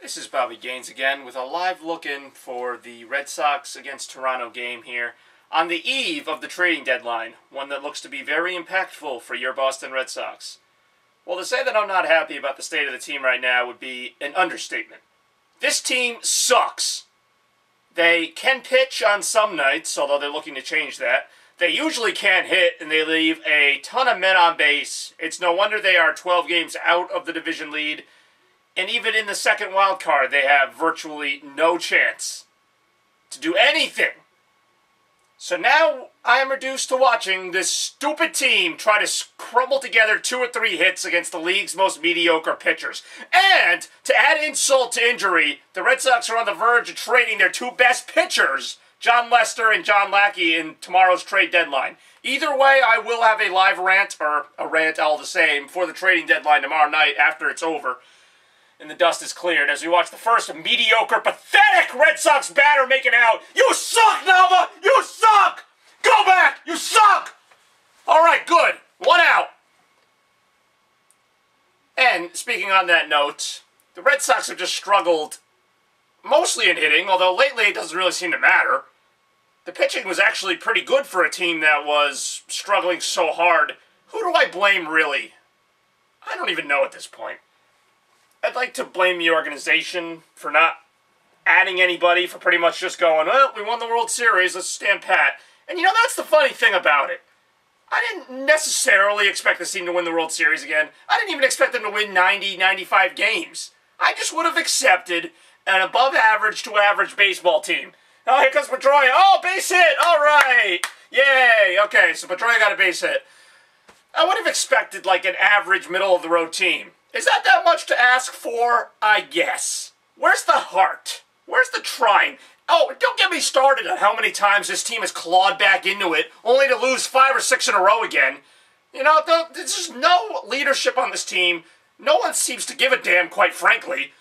This is Bobby Gaines again with a live look-in for the Red Sox against Toronto game here on the eve of the trading deadline, one that looks to be very impactful for your Boston Red Sox. Well, to say that I'm not happy about the state of the team right now would be an understatement. This team sucks. They can pitch on some nights, although they're looking to change that. They usually can't hit, and they leave a ton of men on base. It's no wonder they are 12 games out of the division lead. And even in the second wild card, they have virtually no chance to do anything. So now I am reduced to watching this stupid team try to crumble together 2 or 3 hits against the league's most mediocre pitchers. And to add insult to injury, the Red Sox are on the verge of trading their 2 best pitchers, Jon Lester and Jon Lackey, in tomorrow's trade deadline. Either way, I will have a live rant, or a rant all the same, for the trading deadline tomorrow night after it's over and the dust is cleared, as we watch the first mediocre, pathetic Red Sox batter making out. You suck, Nava! You suck! Go back! You suck! All right, good. 1 out. And speaking on that note, the Red Sox have just struggled mostly in hitting, although lately it doesn't really seem to matter. The pitching was actually pretty good for a team that was struggling so hard. Who do I blame, really? I don't even know at this point. I'd like to blame the organization for not adding anybody, for pretty much just going, well, we won the World Series, let's stand pat. And you know, that's the funny thing about it. I didn't necessarily expect this team to win the World Series again. I didn't even expect them to win 90, 95 games. I just would have accepted an above average to average baseball team. Oh, here comes Pedroia. Oh, base hit. All right. Yay. Okay, so Pedroia got a base hit. I would have expected like an average middle of the road team. Is that much to ask for? I guess. Where's the heart? Where's the trying? Oh, don't get me started on how many times this team has clawed back into it, only to lose 5 or 6 in a row again. You know, there's just no leadership on this team. No one seems to give a damn, quite frankly.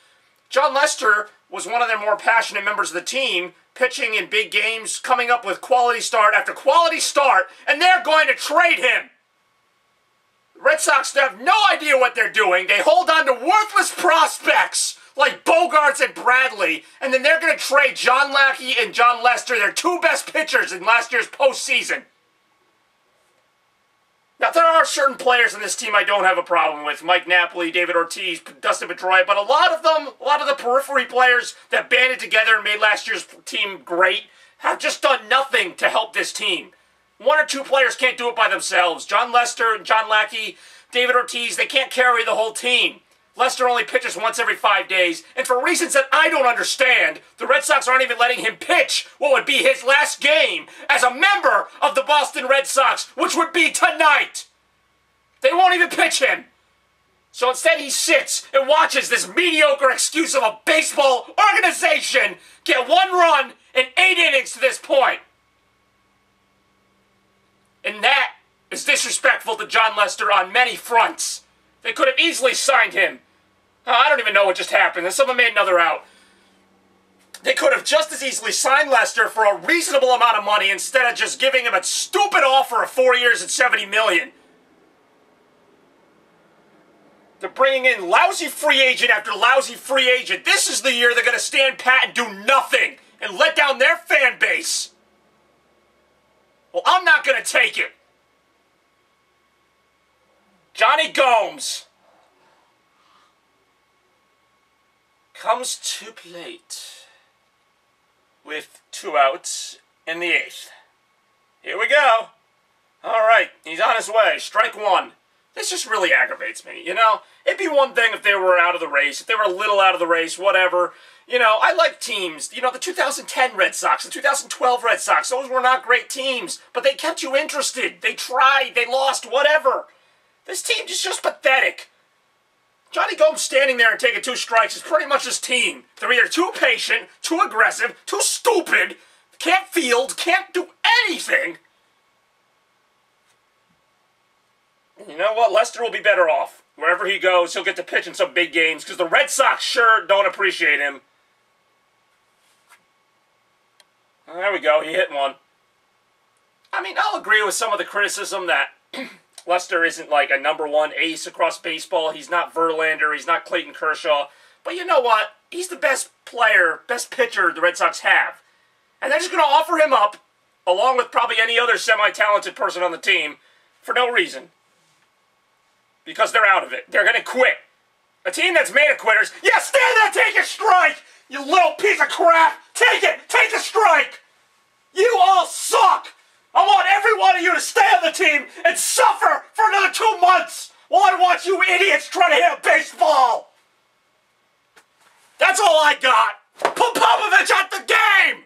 Jon Lester was one of their more passionate members of the team, pitching in big games, coming up with quality start after quality start, and they're going to trade him. Red Sox have no idea what they're doing. They hold on to worthless prospects like Bogarts and Bradley, and then they're going to trade Jon Lackey and Jon Lester, their 2 best pitchers in last year's postseason. Now, there are certain players in this team I don't have a problem with. Mike Napoli, David Ortiz, Dustin Pedroia, but a lot of the periphery players that banded together and made last year's team great have just done nothing to help this team. 1 or 2 players can't do it by themselves. Jon Lester and Jon Lackey, David Ortiz, they can't carry the whole team. Lester only pitches once every 5 days, and for reasons that I don't understand, the Red Sox aren't even letting him pitch what would be his last game as a member of the Boston Red Sox, which would be tonight. They won't even pitch him. So instead he sits and watches this mediocre excuse of a baseball organization get 1 run in 8 innings to this point. And that is disrespectful to Jon Lester on many fronts. They could have easily signed him. I don't even know what just happened. Someone made another out. They could have just as easily signed Lester for a reasonable amount of money instead of just giving him a stupid offer of 4 years and $70 million. They're bringing in lousy free agent after lousy free agent. This is the year they're going to stand pat and do nothing and let down their fan base. Well, I'm not going to take it. Johnny Gomes comes to plate with 2 outs in the 8th. Here we go. All right, he's on his way. Strike 1. This just really aggravates me, you know? It'd be one thing if they were out of the race, if they were a little out of the race, whatever. You know, I like teams. You know, the 2010 Red Sox, the 2012 Red Sox, those were not great teams, but they kept you interested. They tried, they lost, whatever. This team is just pathetic. Johnny Gomes standing there and taking 2 strikes is pretty much his team. They're either too patient, too aggressive, too stupid, can't field, can't do anything. And you know what? Lester will be better off. Wherever he goes, he'll get to pitch in some big games because the Red Sox sure don't appreciate him. There we go. He hit 1. I mean, I'll agree with some of the criticism that Lester isn't like a #1 ace across baseball. He's not Verlander. He's not Clayton Kershaw. But you know what? he's the best player, best pitcher the Red Sox have. And they're just going to offer him up, along with probably any other semi-talented person on the team, for no reason. Because they're out of it. They're going to quit. A team that's made of quitters, yeah, stand there, take a strike! You little piece of crap! Take it! Take a strike! You all suck! I want every one of you to stay on the team and suffer for another 2 months while I watch you idiots try to hit a baseball! That's all I got! Put Popovich at the game!